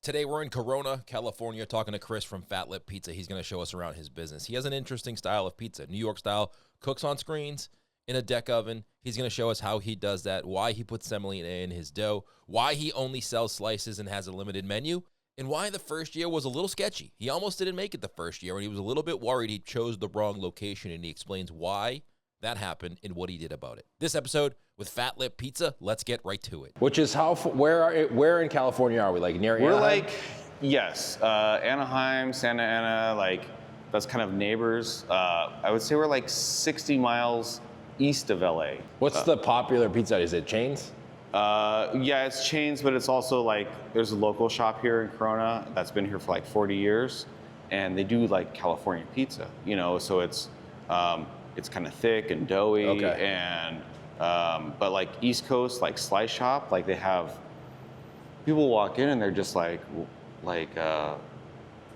Today we're in Corona, California, talking to Chris from Fat Lip Pizza. He's going to show us around his business. He has an interesting style of pizza, New York style, cooks on screens in a deck oven. He's going to show us how he does that, why he puts semolina in his dough, why he only sells slices and has a limited menu, and why the first year was a little sketchy. He almost didn't make it the first year, and he was a little bit worried he chose the wrong location, and he explains why that happened and what he did about it. This episode with Fat Lip Pizza, let's get right to it. Which is where in California are we? Like near We're Anaheim? Anaheim, Santa Ana, like that's kind of neighbors. I would say we're like 60 miles east of LA. What's the popular pizza? Is it chains? Yeah, it's chains, but it's also like there's a local shop here in Corona that's been here for like 40 years, and they do like California pizza, you know. So it's kind of thick and doughy, Okay. and but like East Coast, like Slice Shop, like they have people walk in and they're just like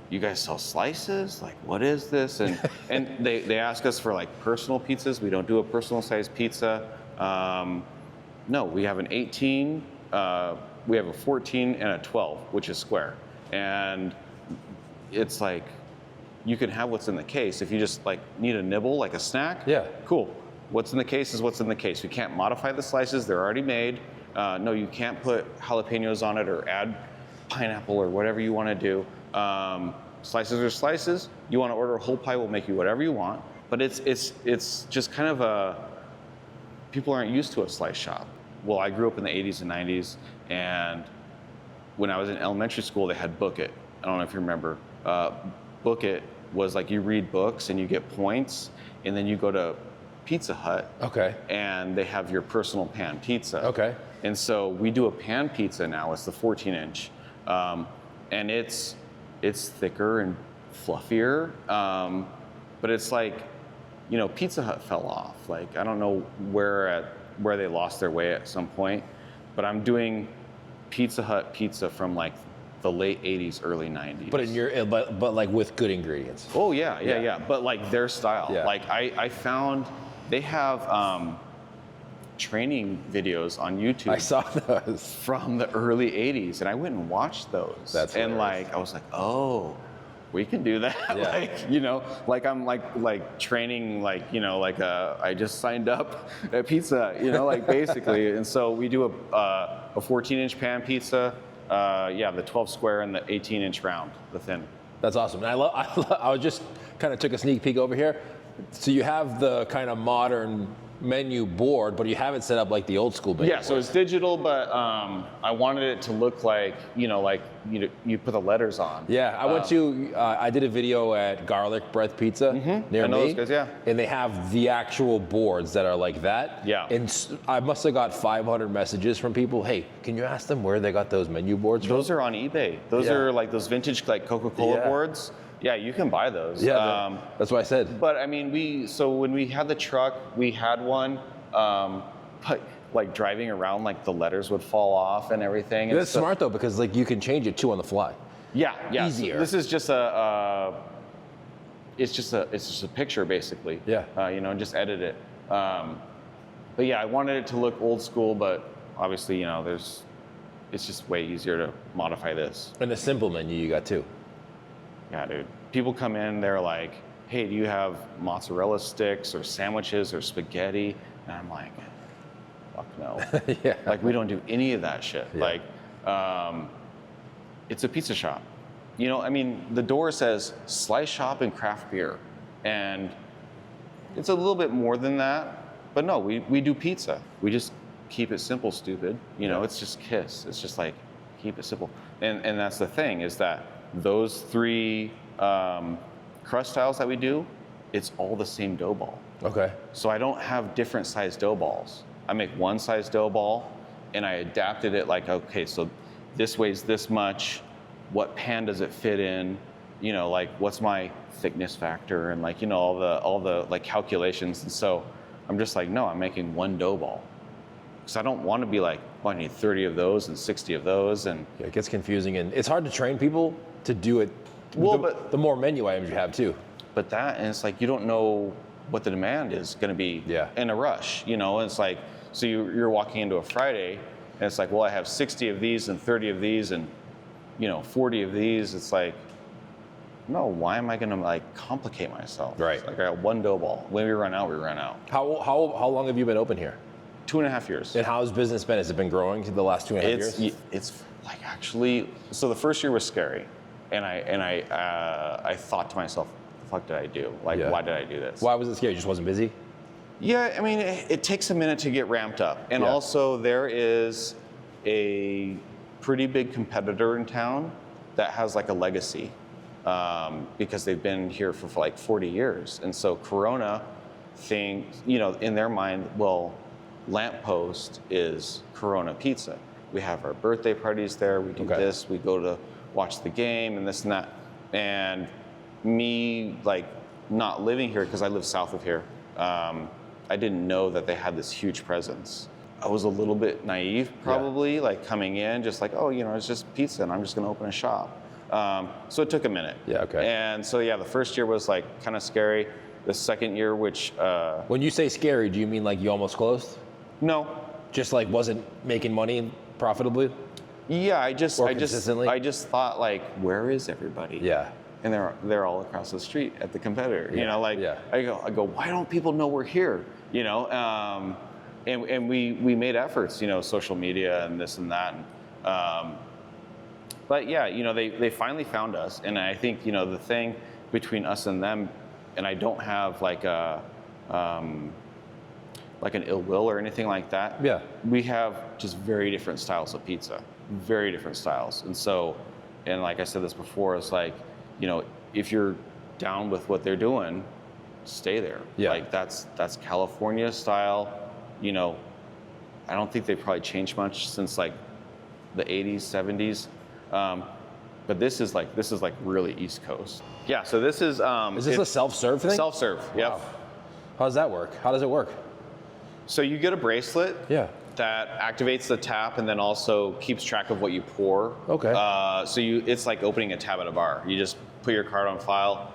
you guys sell slices? Like, what is this? And and they ask us for like personal pizzas. We don't do a personal size pizza. No, we have an 18, we have a 14 and a 12, which is square. And it's like, you can have what's in the case. If you just like need a nibble, like a snack, Yeah. cool. What's in the case is what's in the case. We can't modify the slices, they're already made. No, you can't put jalapenos on it or add pineapple or whatever you want to do. Slices are slices. You want to order a whole pie, we'll make you whatever you want. But it's just kind of people aren't used to a slice shop. Well, I grew up in the 80s and 90s, and when I was in elementary school, they had Book It. I don't know if you remember. Book It was like you read books and you get points, and then you go to Pizza Hut. Okay. And they have your personal pan pizza. Okay. And so we do a pan pizza now. It's the 14-inch, and it's thicker and fluffier. But it's like, you know, Pizza Hut fell off. Like, I don't know where they lost their way at some point, but I'm doing Pizza Hut pizza from like the late 80s, early 90s. But like with good ingredients. Oh yeah. But like their style. Yeah. Like I found they have training videos on YouTube. I saw those. From the early 80s, and I went and watched those. That's and hilarious. like I was like, oh, we can do that. Yeah. Like, you know, like I'm like training, like, you know, like I just signed up at Pizza, you know, like basically. And so we do a 14-inch pan pizza, the 12 square and the 18-inch round, the thin. That's awesome. And I was just kind of took a sneak peek over here. So you have the kind of modern menu board, but you have it set up like the old school menu Yeah, so it's digital, but I wanted it to look like, you know, like you put the letters on. Yeah, I did a video at Garlic Breath Pizza near I know me. those guys, yeah. And they have the actual boards that are like that. Yeah. And I must have got 500 messages from people. Hey, can you ask them where they got those menu boards from? Those are on eBay. Those Yeah. are like those vintage like Coca-Cola Yeah. boards. Yeah, you can buy those. Yeah, that's what I said. But I mean, so when we had the truck, we had one, but like driving around, like the letters would fall off and everything. And That's smart though, because like you can change it too on the fly. Yeah. Easier. So this is just it's just a picture basically. Yeah. You know, and just edit it. But yeah, I wanted it to look old school, but obviously, you know, it's just way easier to modify this. And a simple menu you got too. Yeah, dude. People come in, they're like, hey, do you have mozzarella sticks or sandwiches or spaghetti? And I'm like, fuck no. Yeah. Like, we don't do any of that shit. Yeah. Like, it's a pizza shop. You know, I mean, the door says Slice Shop and Craft Beer. And it's a little bit more than that. But no, we do pizza. We just keep it simple, stupid. You know, it's just KISS. It's just like, keep it simple. And that's the thing, is that those three crust styles that we do, it's all the same dough ball. Okay. So I don't have different size dough balls. I make one size dough ball, and I adapted it like, okay, so this weighs this much. What pan does it fit in? You know, like what's my thickness factor, and like, you know, all the like calculations. And so I'm just like, no, I'm making one dough ball. Because I don't want to be like, oh, I need 30 of those and 60 of those. And Yeah, it gets confusing, and it's hard to train people to do it. Well, but the more menu items you have too. But that, and it's like, you don't know what the demand is going to be in a rush, you know. And it's like, so you're walking into a Friday, and it's like, well, I have 60 of these and 30 of these, and 40 of these, it's like, no, why am I going to like complicate myself? Right. It's like I got one dough ball. When we run out, we run out. How long have you been open here? 2.5 years. And how's business been? Has it been growing the last 2.5 years? It's like actually, so the first year was scary, and I thought to myself, what the fuck did I do? Like, why did I do this? Why was it scary? You just wasn't busy? Yeah, I mean, it takes a minute to get ramped up. And also there is a pretty big competitor in town that has like a legacy because they've been here for like 40 years. And so Corona thinks, in their mind, well, Lamppost is Corona Pizza. We have our birthday parties there, we do this, we go to watch the game and this and that. And me, like, not living here, because I live south of here, I didn't know that they had this huge presence. I was a little bit naive, probably, like coming in, just like, oh, it's just pizza and I'm just gonna open a shop. So it took a minute. Yeah, okay. And so, the first year was like kind of scary. The second year, which... When you say scary, do you mean like you almost closed? No. Just like wasn't making money profitably? Yeah, I just thought like, where is everybody? Yeah. And they're all across the street at the competitor. I go, why don't people know we're here? And we made efforts, social media and this and that. But yeah, they finally found us, and I think the thing between us and them, and I don't have like an ill will or anything like that. Yeah. We have just very different styles of pizza, very different styles. And so, and like I said this before, it's like, if you're down with what they're doing, stay there. Yeah. Like that's California style. I don't think they've probably changed much since like the 80s, 70s. But this is like really East Coast. Yeah. So this is. Is this a self-serve thing? Self-serve. Yep. Wow. How does that work? How does it work? So you get a bracelet. Yeah. That activates the tap and then also keeps track of what you pour. Okay. So it's like opening a tab at a bar. You just put your card on file,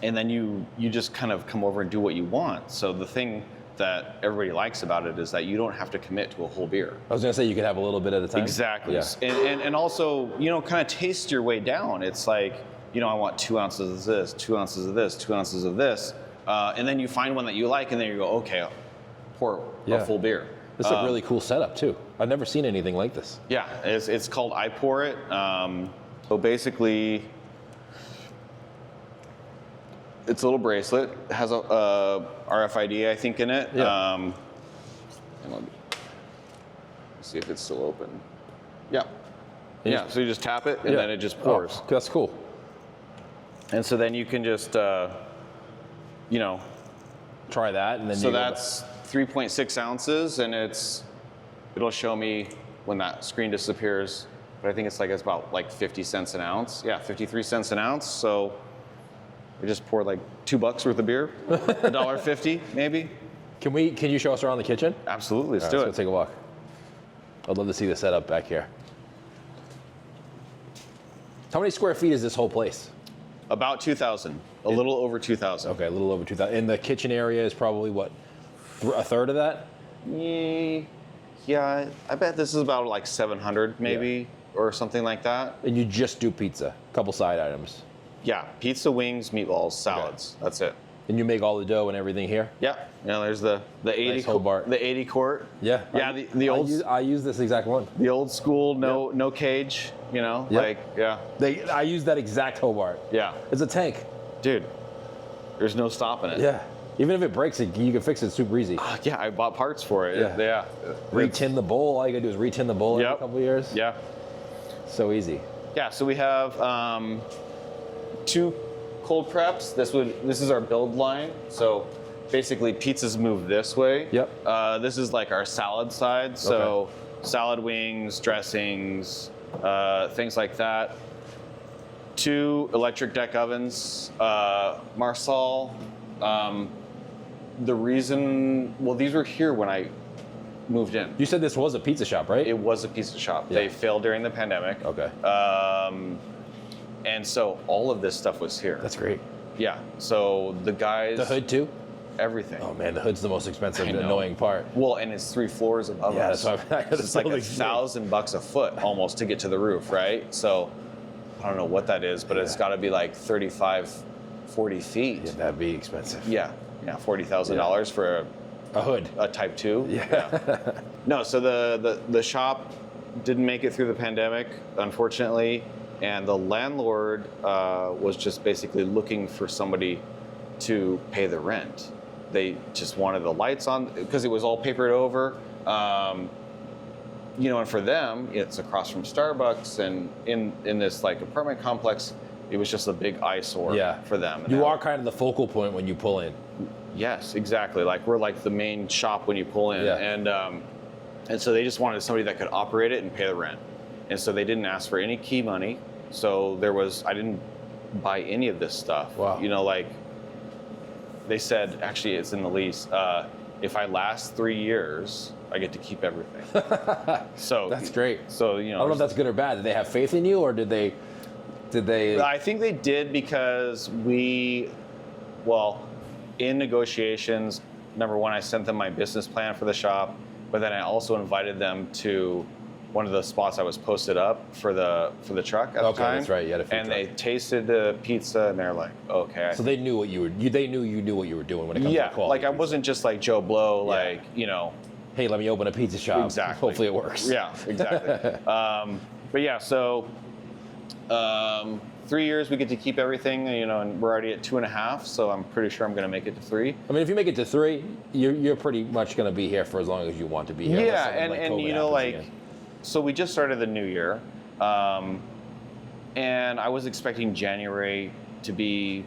and then you just kind of come over and do what you want. So the thing that everybody likes about it is that you don't have to commit to a whole beer. I was gonna say you could have a little bit at a time. Exactly. Yeah. And also, kind of taste your way down. It's like, I want 2 ounces of this, 2 ounces of this, 2 ounces of this. And then you find one that you like, and then you go, okay, I'll pour a full beer. This is a really cool setup too. I've never seen anything like this. Yeah, it's called I Pour It. So basically, it's a little bracelet. It has a RFID, I think, in it. Yeah. Let's see if it's still open. Yeah. Yeah. So you just tap it, and then it just pours. Oh, that's cool. And so then you can just, try that, and then so that's 3.6 ounces, and it'll show me when that screen disappears. But I think it's about like 50 cents an ounce. Yeah, 53 cents an ounce. So we just poured like $2 worth of beer, $1.50 maybe. Can you show us around the kitchen? Absolutely, let's do Let's it. go take a walk. I'd love to see the setup back here. How many square feet is this whole place? About 2,000, a little over 2,000. Okay, a little over 2,000. And the kitchen area is probably what, a third of that? Yeah, I bet this is about like 700 maybe, or something like that. And you just do pizza, a couple side items. Yeah, pizza, wings, meatballs, salads. Okay. That's it. And you make all the dough and everything here? Yeah. There's the 80 nice Hobart. The 80 quart. Yeah. Yeah, the old I use this exact one. The old school, no cage, like I use that exact Hobart. Yeah. It's a tank. Dude, there's no stopping it. Yeah. Even if it breaks, you can fix it super easy. Yeah, I bought parts for it. Yeah. Retin the bowl. All you gotta do is retin the bowl every couple of years. Yeah. So easy. Yeah, so we have 2 cold preps. This is our build line. So basically pizzas move this way. Yep. This is like our salad side. So salad wings, dressings, things like that. 2 electric deck ovens. Marsal, the reason, these were here when I moved in. You said this was a pizza shop, right? It was a pizza shop. Yeah. They failed during the pandemic. Okay. And so all of this stuff was here. That's great. Yeah. So the guys. The hood too? everything. Oh man, the hood's the most expensive and know. annoying part. Well, and it's 3 floors above Yeah, us. that's why It's like $1,000 a foot almost to get to the roof, right? So I don't know what that is, but it's got to be like 35, 40 feet. Yeah, that'd be expensive. Yeah, $40,000 for A hood. a Type 2. Yeah. No, so the shop didn't make it through the pandemic, unfortunately, and the landlord was just basically looking for somebody to pay the rent. They just wanted the lights on because it was all papered over. And for them, it's across from Starbucks, and in this like apartment complex, it was just a big eyesore for them. You are kind of the focal point when you pull in. Yes, exactly. Like we're like the main shop when you pull in, and so they just wanted somebody that could operate it and pay the rent, and so they didn't ask for any key money. So I didn't buy any of this stuff. Wow. Like they said, actually, it's in the lease. If I last 3 years, I get to keep everything. So that's great. So I don't know if that's good or bad. Did they have faith in you, or did they? I think they did because in negotiations, number one, I sent them my business plan for the shop, but then I also invited them to one of the spots I was posted up for the truck at the time. That's right. You had a food and truck. they tasted the pizza, and they're like, okay. So they knew what you were. They knew you knew what you were doing when it comes to quality. Like I wasn't just like Joe Blow, Hey, let me open a pizza shop. Exactly. Hopefully it works. Yeah, exactly. But yeah, so 3 years we get to keep everything, and we're already at 2.5, so I'm pretty sure I'm going to make it to 3. I mean, if you make it to 3, you're pretty much going to be here for as long as you want to be here. Yeah, and again. So we just started the new year, and I was expecting January to be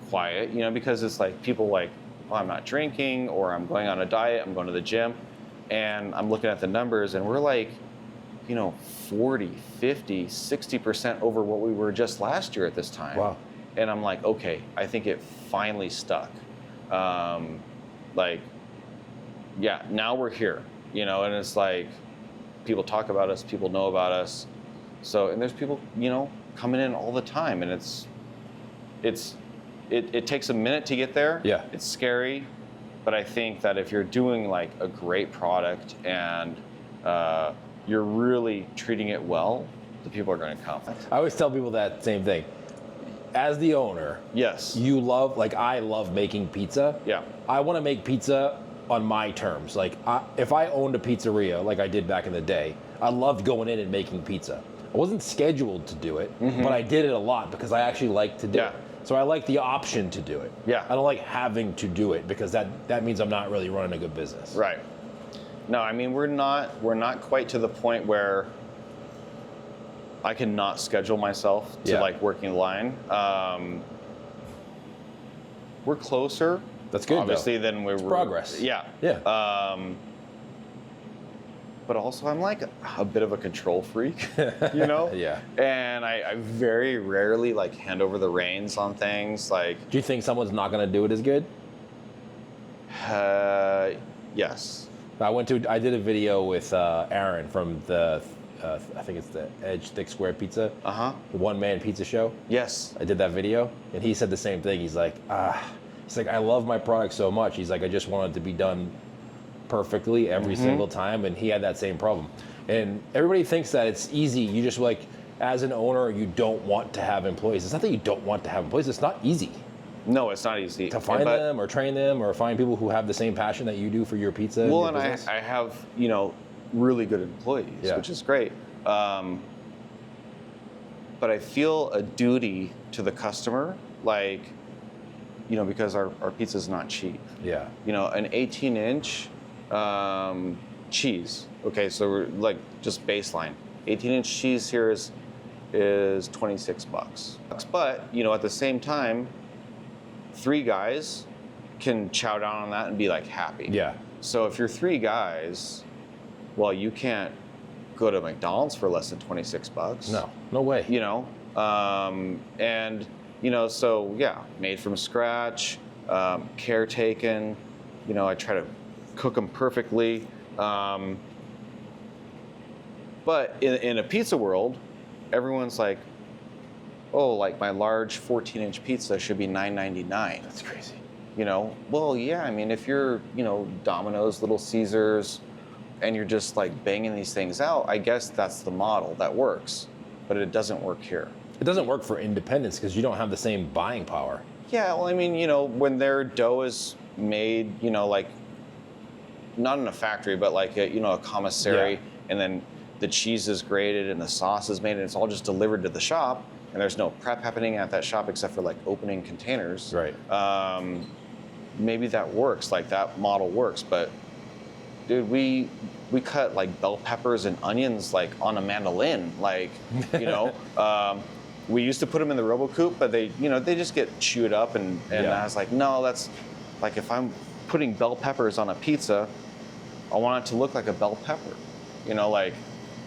quiet, because it's like people like, well, I'm not drinking, or I'm going on a diet, I'm going to the gym, and I'm looking at the numbers, and we're like, 40, 50, 60% over what we were just last year at this time. Wow. And I'm like, okay, I think it finally stuck. Now we're here, and it's like, people talk about us, people know about us. So, and there's people, coming in all the time, and it takes a minute to get there. Yeah. It's scary, but I think that if you're doing like a great product and you're really treating it well, the people are going to come. I always tell people that same thing. As the owner, yes, you love, I love making pizza. Yeah. I want to make pizza on my terms. If I owned a pizzeria like I did back in the day, I loved going in and making pizza. I wasn't scheduled to do it, but I did it a lot because I actually like to do it. So I like the option to do it. Yeah. I don't like having to do it because that means I'm not really running a good business. Right. No, I mean, we're not quite to the point where I can not schedule myself to working the line. We're closer. That's good. Obviously, than we were. Progress. Yeah. Yeah. But also, I'm like a bit of a control freak, Yeah. And I very rarely hand over the reins on things. Do you think someone's not going to do it as good? Yes. I did a video with Aaron from the, I think it's the Edge Thick Square Pizza. The one-man pizza show. Yes. I did that video, and he said the same thing. He's like, I love my product so much. He's like, I just want it to be done perfectly every single time, and he had that same problem. And everybody thinks that it's easy. You just as an owner, you don't want to have employees. It's not that you don't want to have employees. It's not easy. No, it's not easy to find them or train them or find people who have the same passion that you do for your pizza. Well, and I have really good employees, which is great. But I feel a duty to the customer, because our pizza is not cheap. Yeah. An 18-inch cheese. Okay, so we're just baseline. 18-inch cheese here is $26. But at the same time, 3 guys can chow down on that and be happy. Yeah. So if you're 3 guys, well, you can't go to McDonald's for less than $26. No way. So yeah, made from scratch, care taken. I try to cook them perfectly. But in a pizza world, everyone's like, oh, my large 14-inch pizza should be $9.99. That's crazy. Well, yeah, I mean, if you're, Domino's, Little Caesars, and you're just like banging these things out, I guess that's the model that works, but it doesn't work here. It doesn't work for independents because you don't have the same buying power. Yeah, well, I mean, when their dough is made, like not in a factory, but like a commissary, and then the cheese is grated and the sauce is made, and it's all just delivered to the shop, and there's no prep happening at that shop except for like opening containers. Right. Maybe that works, like that model works, but dude, we cut like bell peppers and onions like on a mandolin, like we used to put them in the RoboCoupe, but they just get chewed up, and I was like, no, that's like, if I'm putting bell peppers on a pizza, I want it to look like a bell pepper, like,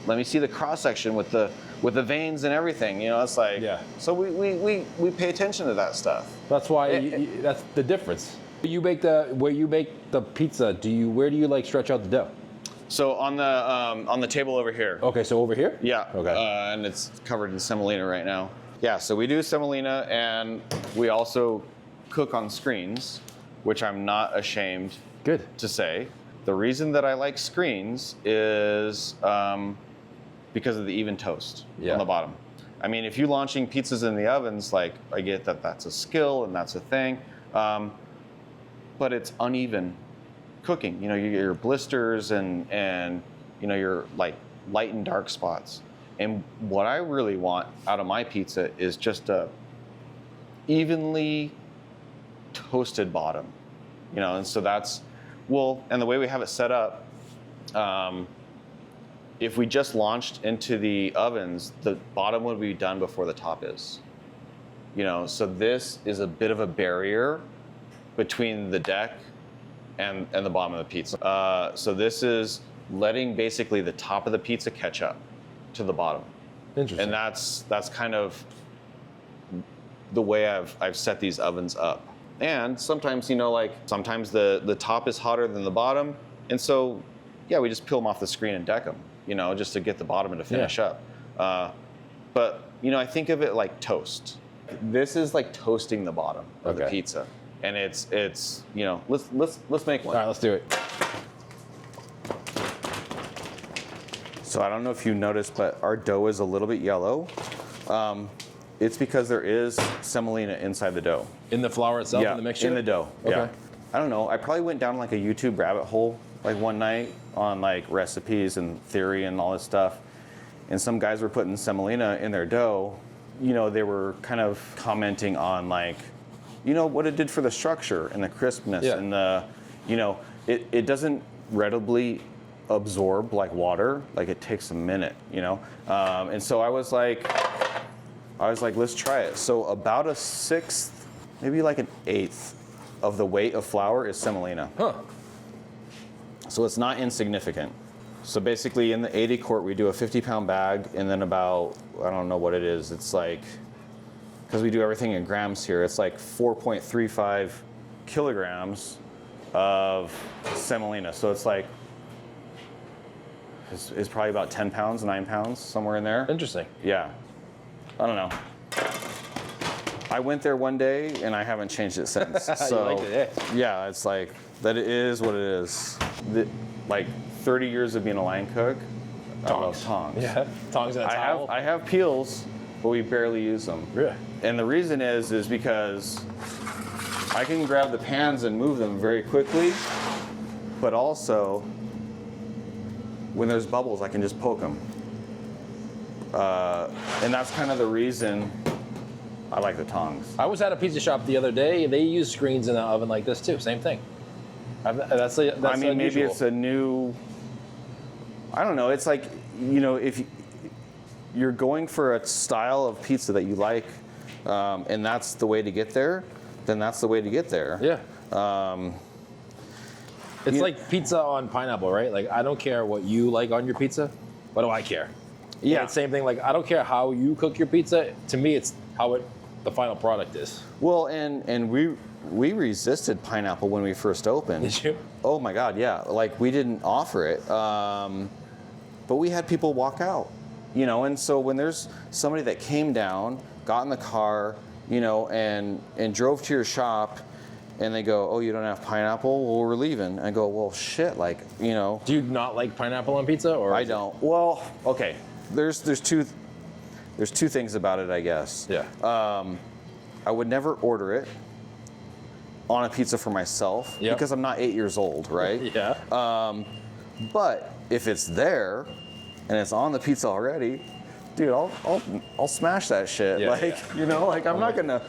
let me see the cross section with the veins and everything, it's like, so we pay attention to that stuff. That's why that's the difference. Where you make the pizza, where do you like stretch out the dough? So on the table over here. Okay, so over here? Yeah. Okay. And it's covered in semolina right now. Yeah, so we do semolina, and we also cook on screens, which I'm not ashamed to say. The reason that I like screens is because of the even toast on the bottom. I mean, if you're launching pizzas in the ovens, like, I get that that's a skill and that's a thing, but it's uneven cooking. You get your blisters and your like light and dark spots. And what I really want out of my pizza is just a evenly toasted bottom, and so that's, and the way we have it set up, if we just launched into the ovens, the bottom would be done before the top is. So this is a bit of a barrier between the deck and the bottom of the pizza. So this is letting basically the top of the pizza catch up to the bottom. Interesting. And that's kind of the way I've set these ovens up. And sometimes, sometimes the top is hotter than the bottom. And so, we just peel them off the screen and deck them, just to get the bottom and to finish up. But, I think of it like toast. This is like toasting the bottom of the pizza. And it's let's make one. All right, let's do it. So I don't know if you noticed, but our dough is a little bit yellow. It's because there is semolina inside the dough. In the flour itself, in the mixture? In the dough. Okay. Yeah. I don't know. I probably went down like a YouTube rabbit hole like one night on like recipes and theory and all this stuff. And some guys were putting semolina in their dough. They were kind of commenting on like, what it did for the structure and the crispness and the, it doesn't readily absorb like water. Like, it takes a minute, and so I was like, let's try it. So about a sixth, maybe like an eighth of the weight of flour is semolina. Huh. So it's not insignificant. So basically in the 80 quart, we do a 50-pound bag, and then about, I don't know what it is. It's like, because we do everything in grams here, it's like 4.35 kilograms of semolina. So it's like, it's probably about 10 pounds, 9 pounds, somewhere in there. Interesting. Yeah. I don't know. I went there one day and I haven't changed it since. So you liked it, yeah, it's like that. It is what it is. Like 30 years of being a line cook, I love tongs. Yeah, tongs and a towel. I have peels, but we barely use them. Really? And the reason is because I can grab the pans and move them very quickly, but also when there's bubbles, I can just poke them. And that's kind of the reason I like the tongs. I was at a pizza shop the other day. They use screens in the oven like this too. Same thing. That's I mean, unusual. maybe it's a new. I don't know. It's like, if you're going for a style of pizza that you like, and that's the way to get there, then that's the way to get there. Yeah. It's like pizza on pineapple, right? Like, I don't care what you like on your pizza. What do I care? Yeah. It's same thing. Like, I don't care how you cook your pizza. To me, it's how the final product is. Well, and we resisted pineapple when we first opened. Did you? Oh my God, yeah. Like, we didn't offer it, but we had people walk out, And so when there's somebody that came down, got in the car, and drove to your shop, And they go, oh, you don't have pineapple? Well, we're leaving. I go, well, shit, like, you know. Do you not like pineapple on pizza? Or I don't. Well, okay. There's two things about it, I guess. Yeah. I would never order it on a pizza for myself because I'm not 8 years old, right? Yeah. But if it's there and it's on the pizza already, dude, I'll smash that shit. Yeah, like, you know, like I'm not gonna,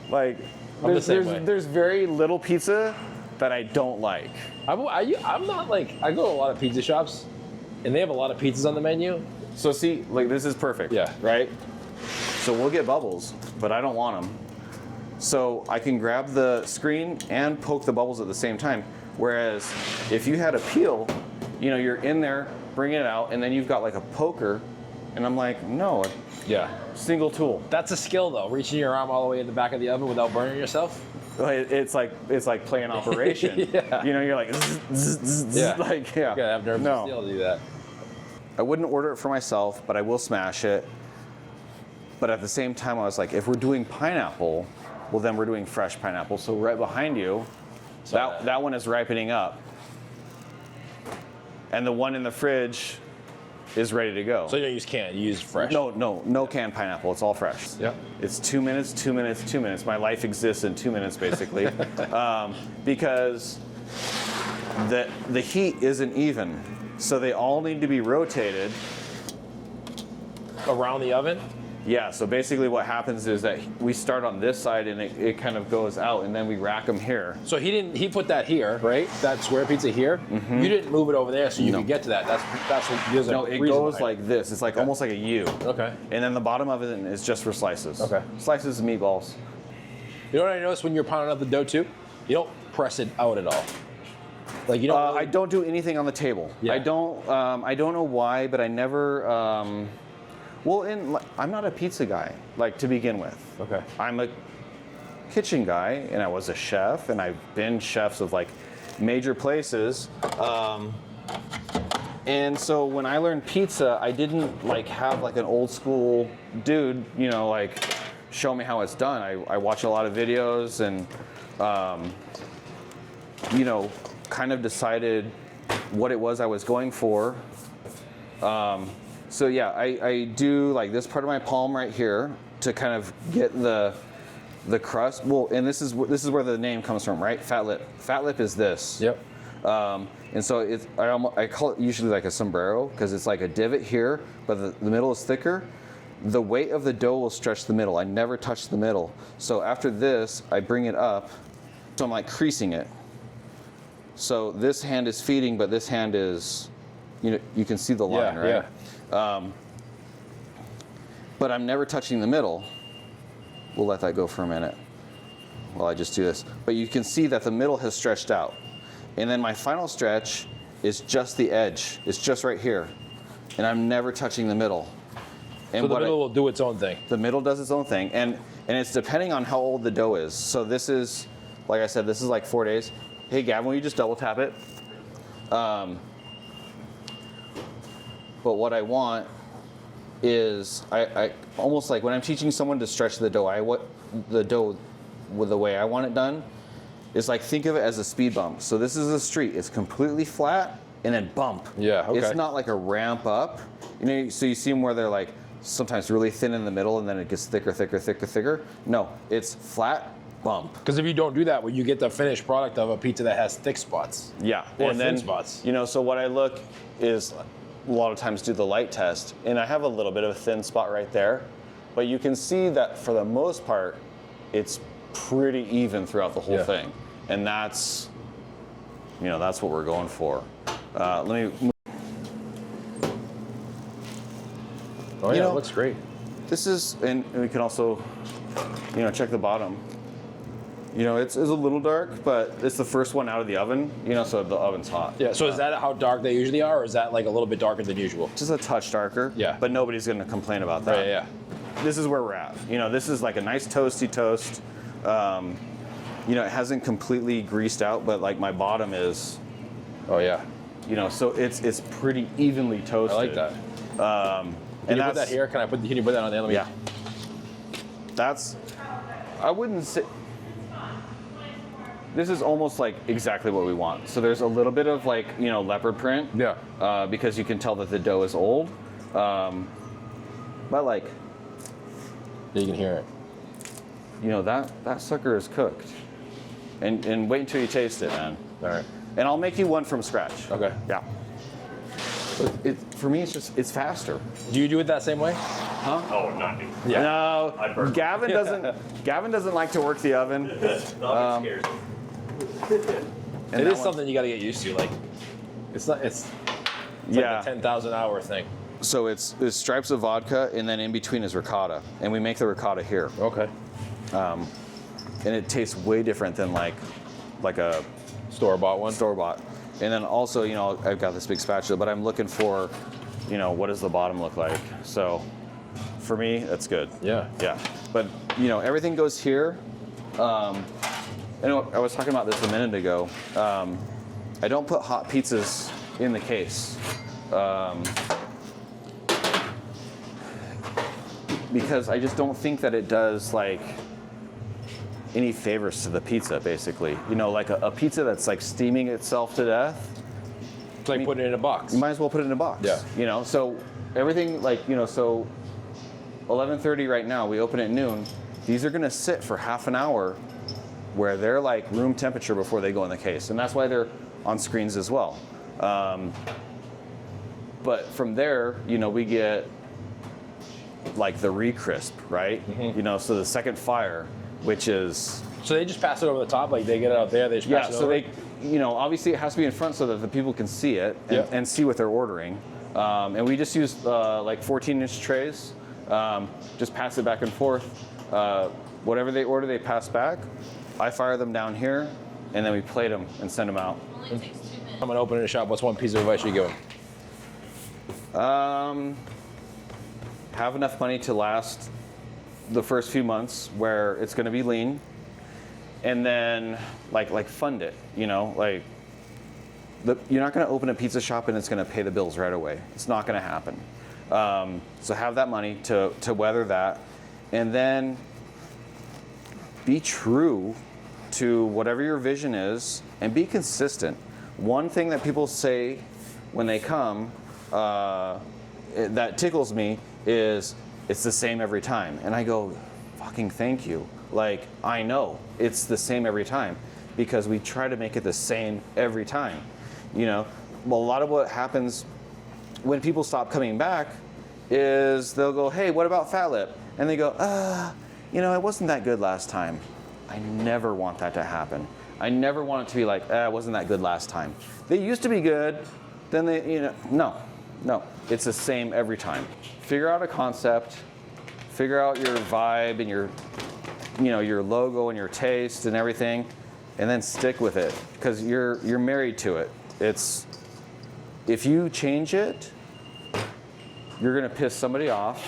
like, I'm the same way. there's very little pizza that I don't like. I'm not like, I go to a lot of pizza shops and they have a lot of pizzas on the menu. So see, like this is perfect. Yeah. Right? So we'll get bubbles, but I don't want them. So I can grab the screen and poke the bubbles at the same time. Whereas if you had a peel, you know, you're in there, bring it out, and then you've got like a poker, and I'm like, no, Yeah. single tool. That's a skill though, reaching your arm all the way in the back of the oven without burning yourself. It's like playing Operation. Yeah. You know, you're like, zzz, zzz, zzz, Yeah. like, yeah. You gotta have nerves of steel to do that. I wouldn't order it for myself, but I will smash it. But at the same time, I was like, if we're doing pineapple, well, then we're doing fresh pineapple. So right behind you, that one is ripening up. And the one in the fridge is ready to go. So you don't use canned, you use fresh. No canned pineapple. It's all fresh. Yep. It's 2 minutes, 2 minutes, 2 minutes. My life exists in 2 minutes, basically, because the heat isn't even. So they all need to be rotated. Around the oven? Yeah, so basically what happens is that we start on this side and it kind of goes out and then we rack them here. So he put that here, right? That square pizza here. Mm-hmm. You didn't move it over there so you could get to that. That's what there's No, it goes like this. It's like almost like a U. Okay. And then the bottom of it is just for slices. Okay. Slices of meatballs. You know what I noticed when you're pounding out the dough too? You don't press it out at all. Like you don't. Really... I don't do anything on the table. Yeah. I don't know why, but I never. I'm not a pizza guy, like to begin with. Okay. I'm a kitchen guy, and I was a chef, and I've been chefs of like major places. And so when I learned pizza, I didn't like have like an old school dude, you know, like show me how it's done. I watch a lot of videos and, you know, kind of decided what it was I was going for. So yeah, I do like this part of my palm right here to kind of get the crust. Well, and this is where the name comes from, right? Fat lip. Fat lip is this. Yep. And so I call it usually like a sombrero because it's like a divot here, but the middle is thicker. The weight of the dough will stretch the middle. I never touch the middle. So after this, I bring it up. So I'm like creasing it. So this hand is feeding, but this hand is, you know, you can see the line, right? Yeah. But I'm never touching the middle. We'll let that go for a minute while I just do this. But you can see that the middle has stretched out. And then my final stretch is just the edge. It's just right here. And I'm never touching the middle. And so the middle will do its own thing. The middle does its own thing. And it's depending on how old the dough is. So this is, like I said, this is like 4 days. Hey, Gavin, will you just double tap it? But what I want is, I almost like when I'm teaching someone to stretch the dough, with the way I want it done, is like think of it as a speed bump. So this is a street. It's completely flat and then bump. Yeah, okay. It's not like a ramp up. You know, so you see them where they're like sometimes really thin in the middle and then it gets thicker, thicker, thicker, thicker. No, it's flat, bump. Because if you don't do that, well, you get the finished product of a pizza that has thick spots. Yeah, Or and thin then, spots. You know, so what I look is a lot of times do the light test, and I have a little bit of a thin spot right there, but you can see that for the most part, it's pretty even throughout the whole thing, and that's, you know, that's what we're going for. Let me. Oh yeah, it looks great. This is, and we can also, you know, check the bottom. You know, it's a little dark, but it's the first one out of the oven, you know, so the oven's hot. Yeah, so is that how dark they usually are, or is that like a little bit darker than usual? Just a touch darker. Yeah. But nobody's going to complain about that. Right, yeah. This is where we're at. You know, this is like a nice toasty toast. You know, it hasn't completely greased out, but like my bottom is. Oh yeah. You know, so it's pretty evenly toasted. I like that. Can you put that here? Can you put that on the other? Yeah. That's, I wouldn't say. this is almost like exactly what we want. So there's a little bit of like, you know, leopard print. Yeah. Because you can tell that the dough is old. But like, You can hear it. you know, that sucker is cooked. And wait until you taste it, man. All right. And I'll make you one from scratch. Okay. Yeah. But for me, it's faster. Do you do it that same way? Oh, not me. Yeah. No, Gavin doesn't like to work the oven. I'll get scared. It is something you got to get used to. Like, it's like Yeah. the 10,000 hour thing. So it's stripes of vodka, and then in between is ricotta, and we make the ricotta here. Okay. And it tastes way different than like a Store-bought one. store-bought. And then also, you know, I've got this big spatula, but I'm looking for, you know, what does the bottom look like? So for me, that's good. Yeah. Yeah. But, you know, everything goes here. I was talking about this a minute ago. I don't put hot pizzas in the case. Because I just don't think that it does like any favors to the pizza, basically. You know, like a pizza that's like steaming itself to death. It's like putting it in a box. You might as well put it in a box. Yeah. You know, so everything like, you know, so 11:30 right now, we open at noon. These are gonna sit for half an hour where they're like room temperature before they go in the case. And that's why they're on screens as well. But from there, you know, we get like the re-crisp, right? Mm-hmm. You know, so the second fire, which is So they just pass it over the top, like they get it out there, they just pass it so over? they, you know, obviously it has to be in front so that the people can see it and see what they're ordering. And we just use like 14-inch trays. Just pass it back and forth. Whatever they order, they pass back. I fire them down here, and then we plate them and send them out. Only takes 2 minutes. I'm gonna open a shop. What's one piece of advice you give them? Have enough money to last the first few months where it's going to be lean, and then like fund it. You know, like you're not going to open a pizza shop and it's going to pay the bills right away. It's not going to happen. So have that money to weather that, and then be true to whatever your vision is and be consistent. One thing that people say when they come that tickles me is it's the same every time. And I go, fucking thank you. Like, I know it's the same every time because we try to make it the same every time. You know, well, a lot of what happens when people stop coming back is they'll go, hey, what about Fat Lip? And they go, you know, it wasn't that good last time. I never want that to happen. I never want it to be like, it wasn't that good last time. They used to be good, then they, you know, no, it's the same every time. Figure out a concept, figure out your vibe and your, you know, your logo and your taste and everything, and then stick with it because you're married to it. It's, if you change it, you're gonna piss somebody off,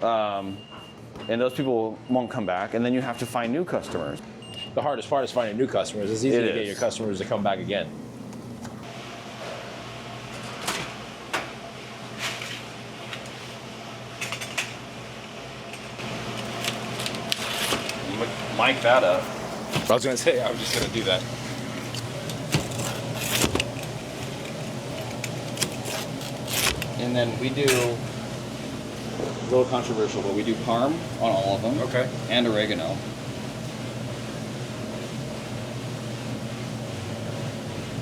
and those people won't come back, and then you have to find new customers. The hardest part is finding new customers. It's easy to get your customers to come back again. Mic that up. I was gonna say, I was just gonna do that. And then we do, a little controversial, but we do parm on all of them. Okay. And oregano.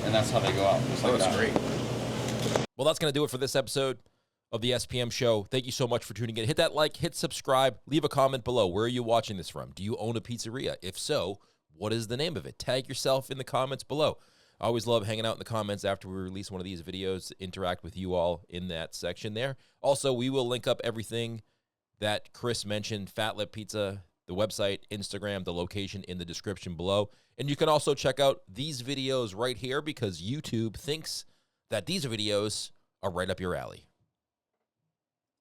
And that's how they go out, just like that. great. Well, that's going to do it for this episode of the SPM Show. Thank you so much for tuning in. Hit that like, hit subscribe, leave a comment below. Where are you watching this from? Do you own a pizzeria? If so, what is the name of it? Tag yourself in the comments below. I always love hanging out in the comments after we release one of these videos, interact with you all in that section there. Also, we will link up everything that Chris mentioned, Fat Lip Pizza, the website, Instagram, the location in the description below. And you can also check out these videos right here because YouTube thinks that these videos are right up your alley.